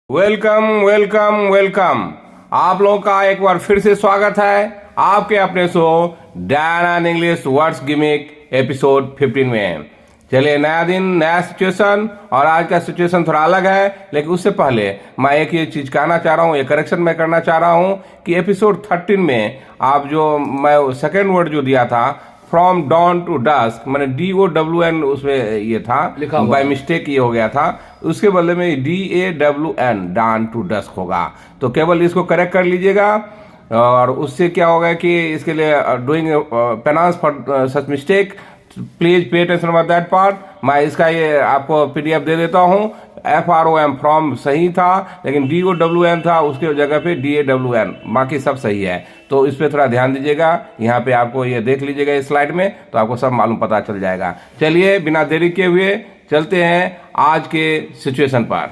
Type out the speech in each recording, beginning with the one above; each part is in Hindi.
Welcome welcome welcome. आप लोगों का एक बार फिर से स्वागत है आपके अपने show Dan and English words gimmick episode 15 में। चलिए, नया दिन नया सिचुएशन, और आज का सिचुएशन थोड़ा अलग है। लेकिन उससे पहले मैं एक ये चीज कहना चाह रहा हूँ, एक करेक्शन मैं करना चाह रहा हूँ कि एपिसोड 13 में आप जो मैं सेकेंड वर्ड जो दिया था फ्रॉम डॉन टू डस्क, मैंने DOWN उसमें ये था लिखा, बाय मिस्टेक ये हो गया था। उसके बदले में DAWN डान टू डस्क होगा। तो केवल इसको करेक्ट कर लीजिएगा, और उससे क्या होगा कि इसके लिए doing penalty for such mistake, please pay attention about that part. मैं इसका ये आपको PDF दे देता हूँ। FROM फ्रॉम सही था, लेकिन DOWN था, उसके जगह पे DAWN, बाकी सब सही है। तो इस पे थोड़ा ध्यान दीजिएगा। यहाँ पे आपको ये देख लीजिएगा इस स्लाइड में, तो आपको सब मालूम पता चल जाएगा। चलिए, बिना देरी के हुए चलते हैं आज के सिचुएशन पर।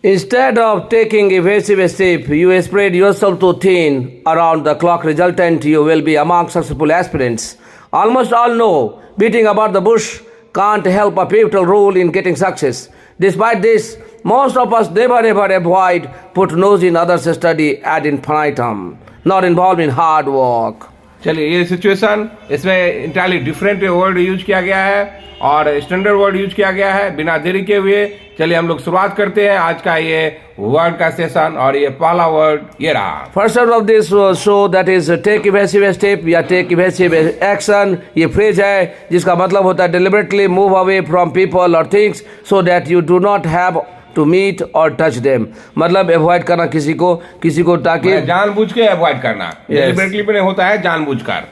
Instead of taking evasive step, you spread yourself too thin around the clock, resultant you will be among successful aspirants. Almost all know beating about the bush can't help a pivotal role in getting success. Despite this, most of us never avoid put nose in others' study ad infinitum, not involved in hard work. चलिए, ये सिचुएशन, इसमें इंटायरली डिफरेंट वर्ड यूज किया गया है और स्टैंडर्ड वर्ड यूज किया गया है। बिना देरी के हुए चलिए हम लोग शुरुआत करते हैं आज का ये वर्ड का सेशन, और ये पहला वर्ड ये रहा। First of this show that is take evasive step या टेक इवेसिव एक्शन। ये फ्रेज है जिसका मतलब होता है deliberately move away from people और things so that you do not have to meet और टच देम। मतलब अवॉइड करना किसी को ताकि जानबूझ के अवॉइड करना, डिलिबरेटली भी नहीं होता है, जानबूझकर।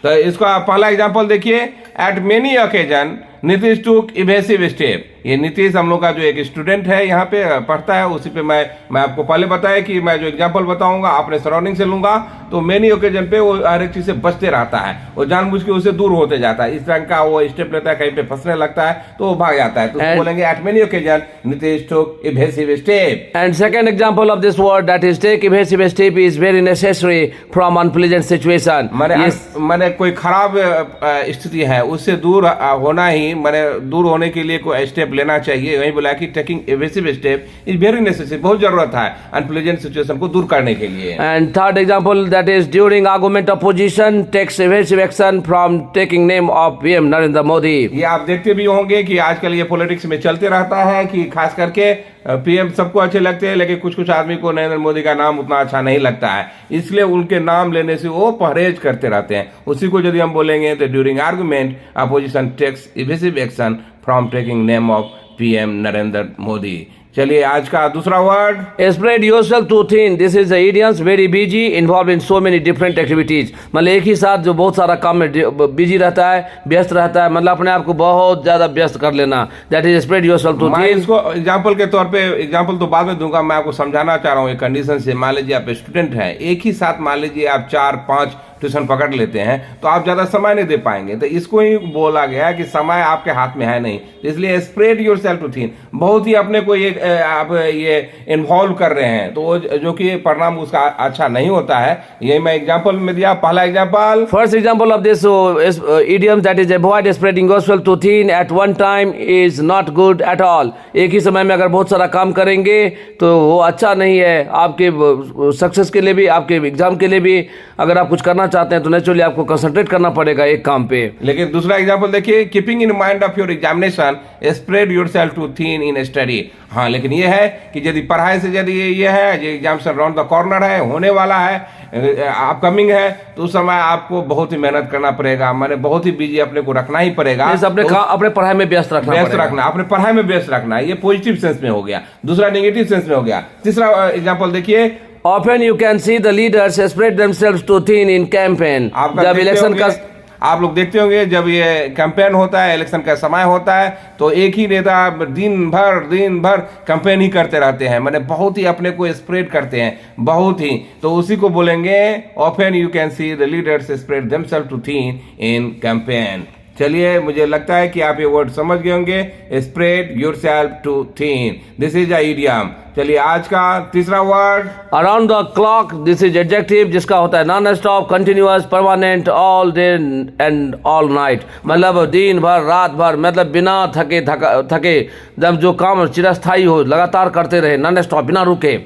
तो इसका पहला एग्जांपल देखिए। Eight many occasion Nitish took evasive step. ये नीतीश हम लोग का जो एक स्टूडेंट है यहाँ पे पढ़ता है, उसी पे मैं आपको पहले बताया कि मैं जो एग्जांपल बताऊंगा अपने सराउंडिंग से लूंगा। तो मेनी ओकेजन पे वो हर एक चीज से बचते रहता है, वो जानबूझ के उससे दूर होते जाता है। इस तरह का वो स्टेप लेता है, कहीं पे फंसने लगता है तो वो भाग जाता है। तो बोलेंगे eight many occasion Nitish took evasive step. And second example of this word that is take evasive step is very necessary from unpleasant situation. मैंने कोई खराब स्थिति है उससे दूर होना ही, मैंने दूर होने के लिए कोई स्टेप लेना चाहिए। वही बोला कि taking evasive step is very necessary, बहुत जरूरत है अनप्लेजेंट सिचुएशन को दूर करने के लिए। And third example that is during argument of position takes evasive action from taking name of PM Narendra Modi. ये आप देखते भी होंगे कि आजकल ये पॉलिटिक्स में चलते रहता है कि खास करके PM सबको अच्छे लगते हैं, लेकिन कुछ आदमी को नरेंद्र मोदी का नाम उतना अच्छा नहीं लगता है, इसलिए उनके नाम लेने से वो परहेज करते रहते हैं। उसी को यदि हम बोलेंगे तो during argument opposition takes evasive action from taking name of PM Narendra Modi. चलिए, आज का दूसरा word spread yourself too thin. This is the idioms very busy involve in so many different activities. मतलब एक ही साथ जो बहुत सारा काम में बिजी रहता है, व्यस्त रहता है, मतलब अपने आप को बहुत ज्यादा व्यस्त कर लेना, that is spread yourself too thin. इसको एग्जांपल के तौर पे, एग्जांपल तो बाद में दूंगा, मैं आपको समझाना चाह रहा हूँ एक कंडीशन से। मान लीजिए आप स्टूडेंट हैं, एक ही साथ मान लीजिए आप 4-5 ट्यूशन पकड़ लेते हैं, तो आप ज्यादा समय नहीं दे पाएंगे। तो इसको ही बोला गया है कि समय आपके हाथ में है नहीं, इसलिए स्प्रेड योरसेल्फ टू थिन। बहुत ही अपने को आप ये इन्वॉल्व कर रहे हैं, तो जो कि परिणाम उसका अच्छा नहीं होता है। ये मैं एग्जांपल में दिया। पहला example, first example of this idiom that is avoid spreading yourself too thin at one time is not good at all. एक ही समय में अगर बहुत सारा काम करेंगे तो वो अच्छा नहीं है आपके सक्सेस के लिए भी, आपके एग्जाम के लिए भी। अगर आप कुछ करना चाहते हैं तो नेचुरली आपको कंसंट्रेट करना पड़ेगा एक काम पे। लेकिन दूसरा एग्जांपल देखिए, keeping in mind of your examination spread yourself too thin in study. हाँ, लेकिन ये है कि यदि पढ़ाई से यदि ये है जो एग्जामिनेशन राउंड द कॉर्नर है, होने वाला है, अपकमिंग है, तो उस समय आपको बहुत ही मेहनत करना पड़ेगा, मैंने बहुत ही बिजी अपने को रखना ही पड़ेगा। अपने पढ़ाई में व्यस्त रखना, अपने पढ़ाई में व्यस्त रखना। ये पॉजिटिव सेंस में हो गया। दूसरा नेगेटिव सेंस में हो गया। तीसरा एग्जांपल देखिए, Often you can see the leaders spread themselves too thin in campaign. जब इलेक्शन का आप लोग देखते होंगे, जब ये कैंपेन होता है, इलेक्शन का समय होता है, तो एक ही नेता दिन भर कैंपेन ही करते रहते हैं, मैंने बहुत ही अपने को स्प्रेड करते हैं, बहुत ही। तो उसी को बोलेंगे often you can see the leaders spread themselves too thin in campaign. चलिए, मुझे लगता है कि आप ये वर्ड समझ गए होंगे। Spread yourself too thin, this is a idiom. चलिए, आज का तीसरा word around the clock, this is adjective जिसका होता है non stop, continuous, permanent, all day and all night. मतलब दिन भर, रात भर, मतलब बिना थके जब जो काम चिरस्थायी हो, लगातार करते रहे, नॉन स्टॉप, बिना रुके।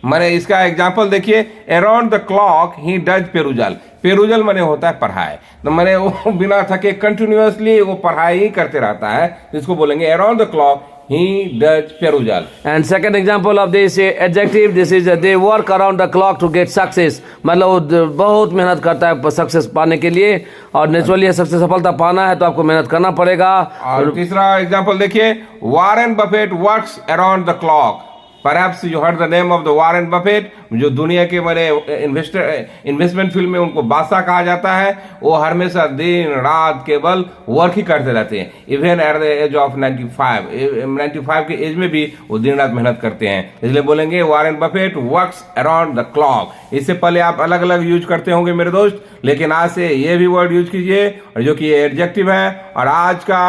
मैंने इसका एग्जाम्पल देखिए, around the clock he does perusal. Perusal मैंने होता है पढ़ाई, तो मैंने वो बिना थके कंटिन्यूअसली वो पढ़ाई ही करते रहता है, जिसको बोलेंगे around the clock he does perusal. And second example of this adjective, this is they work around the clock to get success. मतलब वो बहुत मेहनत करता है सक्सेस पाने के लिए, और नेचुरली सक्सेस सफलता पाना है तो आपको मेहनत करना पड़ेगा। और तीसरा एग्जाम्पल देखिए, Warren Buffett works around the clock. Perhaps you heard the name of the Warren Buffett, जो दुनिया के बड़े इन्वेस्टमेंट फील्ड में उनको बादशाह कहा जाता है। वो हमेशा दिन रात केवल वर्क ही करते रहते हैं। Even at the age of 95 के एज में भी वो दिन रात मेहनत करते हैं, इसलिए बोलेंगे Warren Buffett works around the clock. इससे पहले आप अलग अलग यूज करते होंगे मेरे दोस्त, लेकिन आज से ये भी वर्ड यूज कीजिए, और जो कि एडजेक्टिव है। और आज का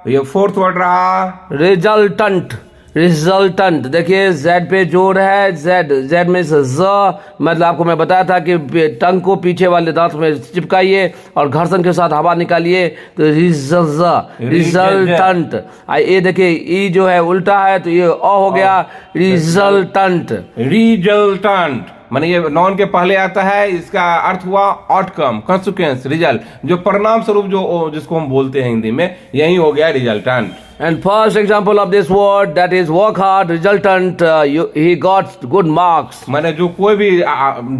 ये फोर्थ वर्ड रहा रिजल्टेंट। रिजल्टेंट, देखिए जेड पे जोड़ है, जेड में से ज, मतलब आपको मैं बताया था कि टंग को पीछे वाले दांत में चिपकाइए और घर्षण के साथ हवा निकालिए, तो रिजल्टेंट। ये देखिए ई जो है उल्टा है, तो ये अ हो गया रिजल्टेंट। रिजल्टेंट माने ये नॉन के पहले आता है, इसका अर्थ हुआ आउटकम, कंसिक्वेंस, रिजल्ट, जो परिणाम स्वरूप जो जिसको हम बोलते हैं हिंदी में, यही हो गया resultant. And first example of this word, that is work hard, resultant, he got good marks. माने जो कोई भी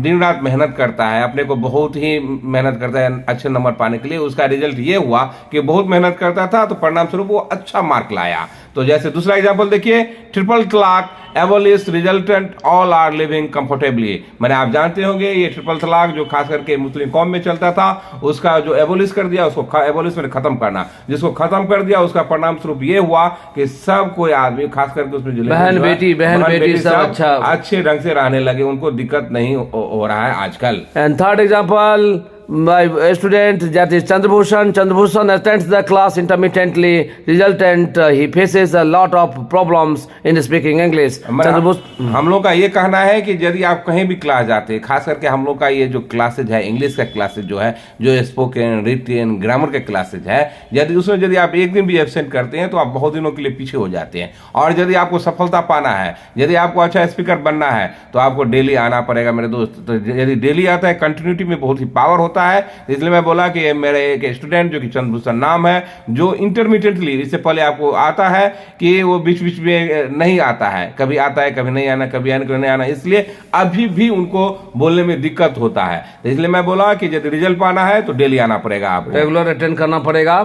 दिन रात मेहनत करता है, अपने को बहुत ही मेहनत करता है अच्छे नंबर पाने के लिए, उसका रिजल्ट ये हुआ कि बहुत मेहनत करता था, तो परिणाम स्वरूप वो अच्छा मार्क लाया। तो जैसे दूसरा एग्जांपल देखिए, ट्रिपल तलाक abolish resultant all are living comfortably. मैंने आप जानते होंगे ये ट्रिपल तलाक जो खास करके मुस्लिम कौम में चलता था, उसका जो एबोलिश कर दिया, उसको एबोलिश में खत्म करना, जिसको खत्म कर दिया उसका परिणाम स्वरूप ये हुआ कि सब कोई आदमी, खास करके उसमें जो बहन बेटी सब अच्छे ढंग से रहने लगे, उनको दिक्कत नहीं हो रहा है आजकल। And third example, my student, that is Chandrabhushan. Chandrabhushan attends the class intermittently, resultant he faces a lot of problems in speaking English. हम लोग का ये कहना है कि यदि आप कहीं भी क्लास जाते हैं, खास करके हम लोग का ये जो क्लासेज है, इंग्लिश का क्लासेज जो है, जो स्पोकन, रिटन, ग्रामर के क्लासेज है, यदि उसमें यदि आप एक दिन भी एब्सेंट करते हैं तो आप बहुत दिनों के लिए पीछे हो जाते हैं। और यदि आपको सफलता पाना है, यदि आपको अच्छा स्पीकर बनना है, तो आपको डेली आना पड़ेगा मेरे दोस्त। तो यदि डेली आता है, कंटिन्यूटी में बहुत ही पावर होता है। इसलिए मैं बोला कि मेरे एक स्टूडेंट जो कि चंद्रभूषण नाम है, जो इंटरमीडिएटली, इससे पहले आपको आता है कि वो बीच बीच में नहीं आता है, कभी आता है कभी नहीं आना, कभी आना कभी नहीं आना, इसलिए अभी भी उनको बोलने में दिक्कत होता है। तो इसलिए मैं बोला कि यदि रिजल्ट पाना है तो डेली आना पड़ेगा, आपको रेगुलर अटेंड करना पड़ेगा।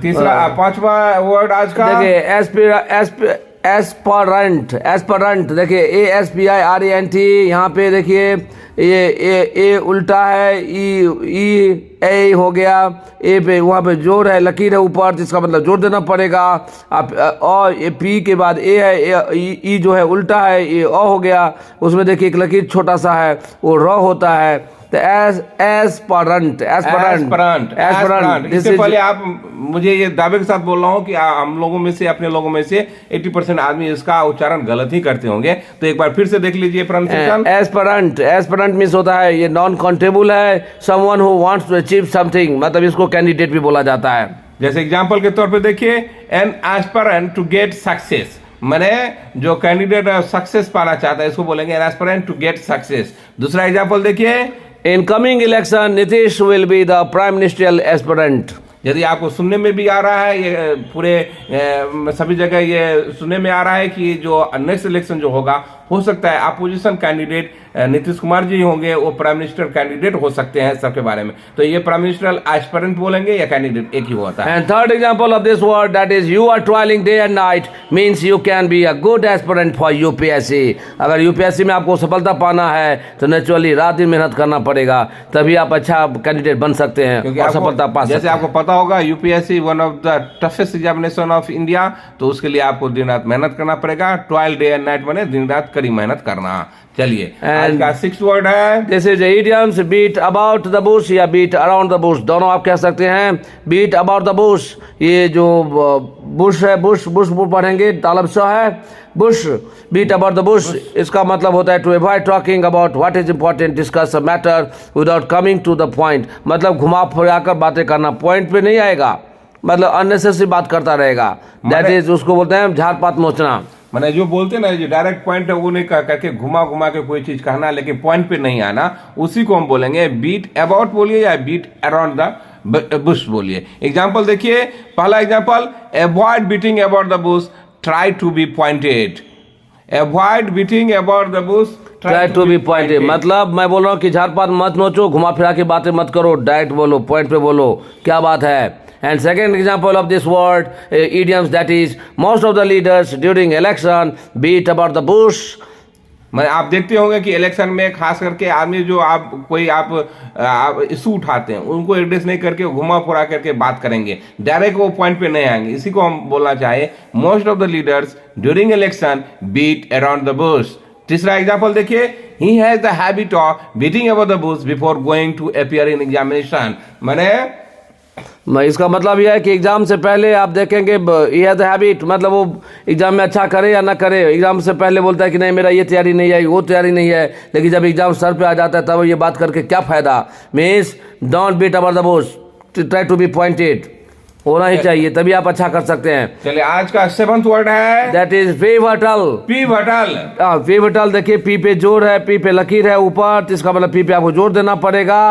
तीसरा पांचवा वर्ड आज का देखिए, एस्परेंट, देखिए ASPIRENT, यहाँ पे देखिए ये उल्टा है, ई ए हो गया, ए पे वहाँ पे जोर है, लकीर है ऊपर, जिसका मतलब जोर देना पड़ेगा। आप और ये पी के बाद ए है, ई जो है उल्टा है, ये अ हो गया, उसमें देखिए एक लकीर छोटा सा है, वो र होता है। तो एस्परेंट, इससे पहले आप मुझे ये दावे के साथ बोल रहा हूँ कि हम लोगों में से, अपने लोगों में से 80% आदमी इसका उच्चारण गलत ही करते होंगे, तो एक बार फिर से देख लीजिए प्रोनाउंसिएशन। एस्परेंट मींस होता है, ये नॉन काउंटेबल है, someone who wants to achieve something, मतलब इसको कैंडिडेट भी बोला जाता है। जैसे एग्जांपल के तौर पे देखिए, an aspirant to get success, मैंने जो कैंडिडेट सक्सेस पाना चाहता है, इसको बोलेंगे an aspirant to get success. दूसरा एग्जांपल देखिए, in coming election Nitish will be the prime ministerial aspirant. यदि आपको सुनने में भी आ रहा है, ये पूरे सभी जगह ये सुनने में आ रहा है कि जो नेक्स्ट इलेक्शन जो होगा, हो सकता है अपोजिशन कैंडिडेट नीतीश कुमार जी होंगे, वो प्राइम मिनिस्टर कैंडिडेट हो सकते हैं सबके बारे में। तो ये प्राइम मिनिस्टर एस्पिरेंट बोलेंगे या कैंडिडेट, एक ही होता है। And third example of this word, that is you are toiling day and night, means you can be a good aspirant for UPSC. अगर यूपीएससी में आपको सफलता पाना है तो नेचुरली रात दिन मेहनत करना पड़ेगा, तभी आप अच्छा कैंडिडेट बन सकते हैं और सफलता पा सकते हैं। जैसे आपको पता होगा, UPSC one of the toughest examination of India, तो उसके लिए आपको दिन रात मेहनत करना पड़ेगा। ट्रायल डे एंड नाइट माने दिन रात कड़ी मेहनत करना। चलिए आज का 6th वर्ड है, this is idioms beat about the bush या beat around the bush, दोनों आप कह सकते हैं। beat about the bush, ये जो बुश है, बुश पढ़ेंगे, तालब शाह है, Bush, beat about the bush, इसका मतलब होता है to avoid talking about what is important, discuss a matter without coming to the point, मतलब घुमा फिरा कर बातें करना, पॉइंट पे नहीं आएगा, मतलब अननेसेसरी बात करता रहेगा, दैट इज उसको बोलते हैं झाड़ पात नोचना। मैंने जो बोलते हैं ना, जो डायरेक्ट पॉइंट है वो नहीं करके घुमा के कोई चीज कहना, लेकिन पॉइंट पे नहीं आना, उसी को हम बोलेंगे बीट अबाउट बोलिए या बीट अराउंड द बुश बोलिए। एग्जाम्पल देखिए, पहला example, avoid beating about the bush, try to be pointed. Avoid beating about the bush, try to be pointed, मतलब मैं बोल रहा हूँ कि झाड़ पात मत नोचो, घुमा फिरा के बातें मत करो, डायरेक्ट बोलो, पॉइंट पे बोलो, क्या बात है। And second example of this word, idioms, that is, most of the leaders during election beat about the bush. मैं आप देखते होंगे कि इलेक्शन में खास करके आदमी जो आप इशू उठाते हैं उनको एड्रेस नहीं करके घुमा फिरा करके बात करेंगे, डायरेक्ट वो पॉइंट पे नहीं आएंगे। इसी को हम बोलना चाहे most of the leaders during election beat around the bush. तीसरा एग्जाम्पल देखिए, he has the habit of beating about the bush before going to appear in examination. मैंने इसका मतलब यह है कि एग्जाम से पहले आप देखेंगे ये द हैबिट, मतलब वो एग्जाम में अच्छा करे या ना करे, एग्जाम से पहले बोलता है कि नहीं मेरा ये तैयारी नहीं है, वो तैयारी नहीं है, लेकिन जब एग्जाम सर पे आ जाता है तब ये बात करके क्या फायदा। Means don't beat about the bush, try to be pointed, होना ही चाहिए, तभी आप अच्छा कर सकते हैं। चलिए आज का 7th वर्ड है, दैट इज पिवटल। पिवटल देखिए, पी पे जोर है, पी पे लकीर है ऊपर, तो इसका मतलब पी पे आपको जोर देना पड़ेगा,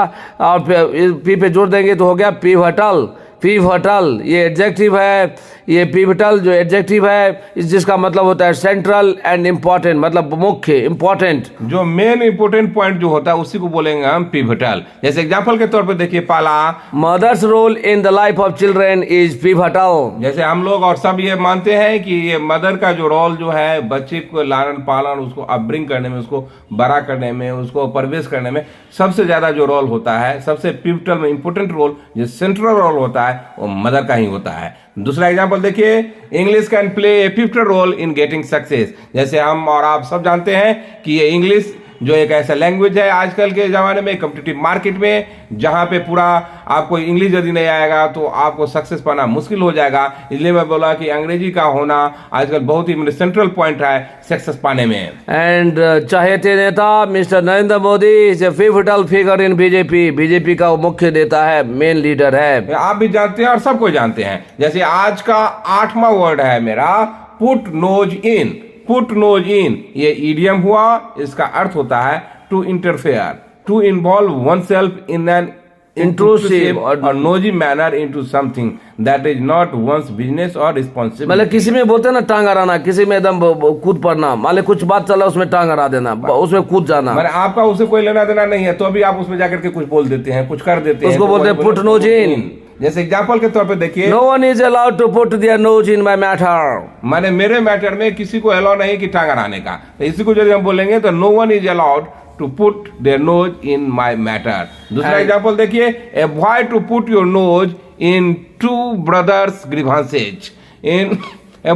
और पी पे जोर देंगे तो हो गया पिवटल। पिवटल ये एडजेक्टिव है, ये पिवटल जो एडजेक्टिव है जिसका मतलब होता है सेंट्रल एंड इम्पोर्टेंट, मतलब मुख्य, इम्पोर्टेंट, जो मेन इम्पोर्टेंट पॉइंट जो होता है उसी को बोलेंगे हम पिवटल। जैसे एग्जांपल के तौर पे देखिए, पहला, mother's role in the life of children is pivotal. जैसे हम लोग और सब ये मानते हैं कि ये मदर का जो रोल जो है बच्चे को लालन पालन, उसको अपब्रिंग करने में, उसको बड़ा करने में, उसको परवरिश करने में सबसे ज्यादा जो रोल होता है, सबसे पिवटल में इंपोर्टेंट रोल, जो सेंट्रल रोल होता है वो मदर का ही होता है। दूसरा एग्जांपल देखिए, English can play a pivotal role in getting success. जैसे हम और आप सब जानते हैं कि ये इंग्लिश जो एक ऐसा लैंग्वेज है आजकल के ज़माने में कॉम्पिटिटिव मार्केट में, जहाँ पे पूरा आपको इंग्लिश यदि नहीं आएगा तो आपको सक्सेस पाना मुश्किल हो जाएगा। इसलिए मैं बोला कि अंग्रेजी का होना आजकल बहुत ही सेंट्रल पॉइंट है सक्सेस पाने में। एंड चाहते नेता mister Narendra Modi is a pivotal figure in BJP. BJP का वो मुख्य नेता है, मेन लीडर है, आप भी जानते हैं और सबको जानते हैं। जैसे आज का 8वां वर्ड है मेरा, put nose in. Put nose in ये इडियम हुआ, इसका अर्थ होता है to interfere, to involve one self in an intrusive or nosy manner into something that is not one's business or responsibility। मतलब किसी में बोलते हैं ना टांग अड़ाना, किसी में एकदम कूद पड़ना, मान कुछ बात चला उसमें टांग अड़ा देना, उसमें कूद जाना। मैंने आपका उससे कोई लेना देना नहीं है तो अभी आप उसमें जाकर के कुछ बोल देते हैं, कुछ कर देते हैं, उसको बोलते हैं पुट नोज इन। जैसे एग्जांपल के तौर पे देखिए, no one is allowed to put their nose in my matter. माने मेरे मैटर में किसी को अलाउ नहीं कि टांग अड़ाने का। इसी को यदि हम बोलेंगे तो no one is allowed to put their nose in my matter। दूसरा एग्जांपल देखिए, avoid to put your nose in two brothers grievances। in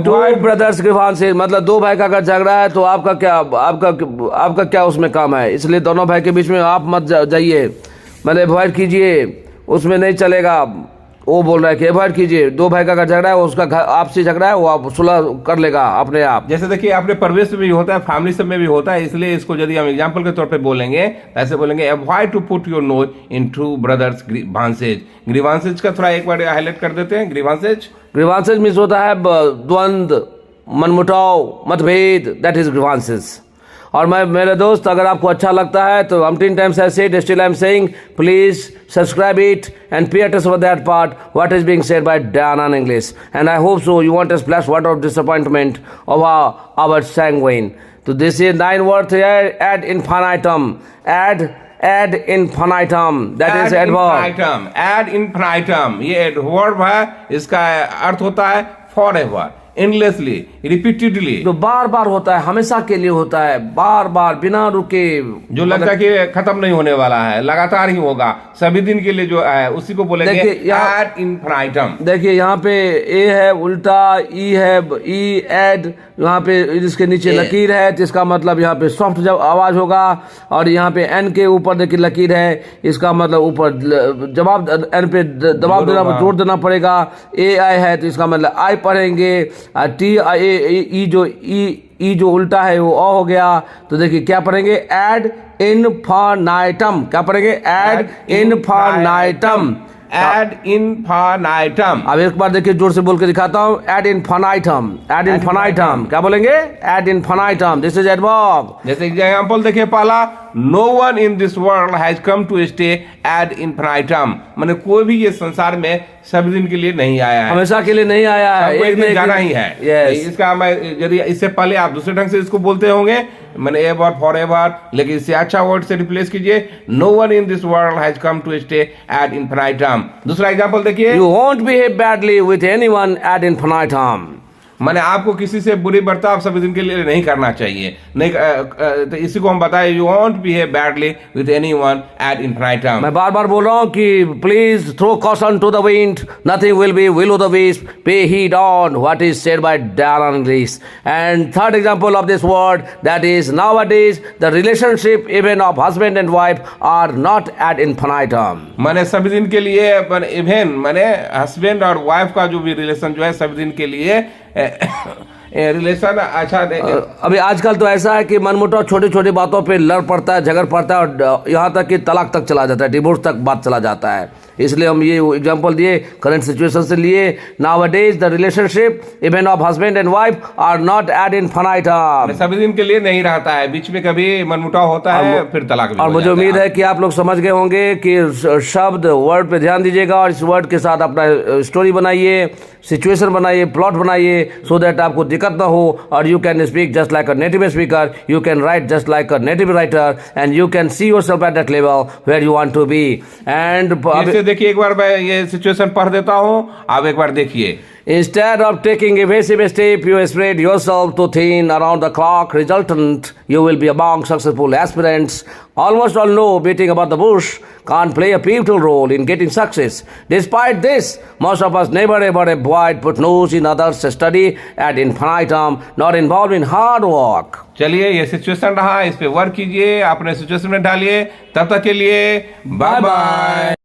two brothers grievances मतलब दो भाई का अगर झगड़ा है तो आपका क्या उसमें काम है, इसलिए दोनों भाई के बीच में आप मत जाइए, मतलब अवॉइड कीजिए, उसमें नहीं चलेगा। वो बोल रहा है कि अवॉइड कीजिए, दो भाई का अगर झगड़ा है, उसका आपसी झगड़ा है, वो आप सुलह कर लेगा अपने आप। जैसे देखिए अपने परिवेश में भी होता है, फैमिली सब में भी होता है, इसलिए इसको यदि हम एग्जांपल के तौर पे बोलेंगे ऐसे बोलेंगे, avoid to put your nose in two brothers grievances. Grievances का थोड़ा एक बार हाईलाइट कर देते हैं। ग्रीवांसेज मीन्स होता है द्वंद्व, मनमुटाव, मतभेद, दैट इज ग्रीवांसेज। और मैं मेरे दोस्त, अगर आपको अच्छा लगता है तो umpteen times I said, still I'm saying, please subscribe it and pay attention for that part what is being said by Diana in English, and I hope so you won't splash water of disappointment of our sanguine. So this is 9 words here, ad infinitum, ad infinitum, that is adverb। ad infinitum ये adverb है, इसका अर्थ होता है forever, endlessly, repeatedly. जो बार बार होता है, हमेशा के लिए होता है, बार बार बिना रुके, जो लगता है कि खत्म नहीं होने वाला है, लगातार ही होगा, सभी दिन के लिए जो है उसी को बोलेंगे देखिए ad infinitum. देखिए यहाँ पे ए है उल्टा, ई है ई एड, यहाँ पे इसके नीचे लकीर है, तो इसका मतलब यहाँ पे सॉफ्ट जब आवाज होगा, और यहाँ पे एन के ऊपर देखिए लकीर है, इसका मतलब ऊपर जवाब एन पे दबाव देना, जोर देना पड़ेगा। ए आई है तो इसका मतलब आई पढ़ेंगे। टी ई जो उल्टा है वो ओ हो गया, तो देखिए क्या पढ़ेंगे, एड इनफिनिटम। क्या पढ़ेंगे, एड इनफिनिटम, Ad infinitum. अब एक बार देखिए जोर से बोल के दिखाता हूँ, एड इनफिनिटम, एड इनफिनिटम। क्या बोलेंगे, ad infinitum. This is adverb. जैसे एग्जाम्पल देखिए पहला, no one in this world has come to stay ad infinitum, माने कोई भी ये संसार में सभी दिन के लिए नहीं आया है, हमेशा के लिए नहीं आया है, सबको एक दिन जाना ही है। Yes. इसका मैं यदि इससे पहले आप दूसरे ढंग से इसको बोलते होंगे, मैंने एवर फॉर एवर, लेकिन इससे अच्छा वर्ड से रिप्लेस कीजिए, no one in this world has come to stay ad infinitum. दूसरा एग्जाम्पल देखिए, You won't behave badly with anyone ad infinitum. माने आपको किसी से बुरी बर्ताव सभी दिन के लिए नहीं करना चाहिए, नहीं तो इसी को हम बताए, you want behave badly with anyone at infinitum. मैं बार बार बोल रहा हूँ कि please throw caution to the wind, nothing will be will of the wisp, pay heed on what is said by Diana English. And third example of this word, that is nowadays the relationship even of husband and wife are not at infinitum. माने सभी दिन के लिए इवन माने हस्बैंड और वाइफ का जो भी रिलेशन जो है सभी दिन के लिए रिलेशन अच्छा अभी आजकल तो ऐसा है कि मनमुटाव छोटी छोटी बातों पे लड़ पड़ता है, झगड़ पड़ता है, और यहाँ तक कि तलाक तक चला जाता है, डिवोर्स तक बात चला जाता है। इसलिए हम ये एग्जांपल दिए, करंट सिचुएशन से लिए। Nowadays the relationship even of husband and wife are not at infinitum. सभी दिन के लिए नहीं रहता है, बीच में कभी मनमुटाव होता है, फिर तलाक भी और हो मुझे जाता उम्मीद है कि आप लोग समझ गए होंगे कि शब्द वर्ड पे ध्यान दीजिएगा, और इस वर्ड के साथ अपना स्टोरी बनाइए, सिचुएशन बनाइए, प्लॉट बनाइए, सो दैट आपको दिक्कत ना हो, और you can speak just like a native speaker, you can write just like a native writer, and you can see yourself at that level where you want to be. And देखिए एक बार मैं ये सिचुएशन पढ़ देता हूँ, आप एक बार देखिए। Instead of taking evasive step, you spread yourself too thin around the clock. Resultant, you will be among successful aspirants. Almost all know beating about the bush can't play a pivotal role in getting success. Despite this, most of us never ever avoid put nose in others' study at infinitum, nor involved in hard work. चलिए ये सिचुएशन रहा, इस पे वर्क कीजिए, अपने सिचुएशन में डालिए। तब तक के लिए बाय बाय।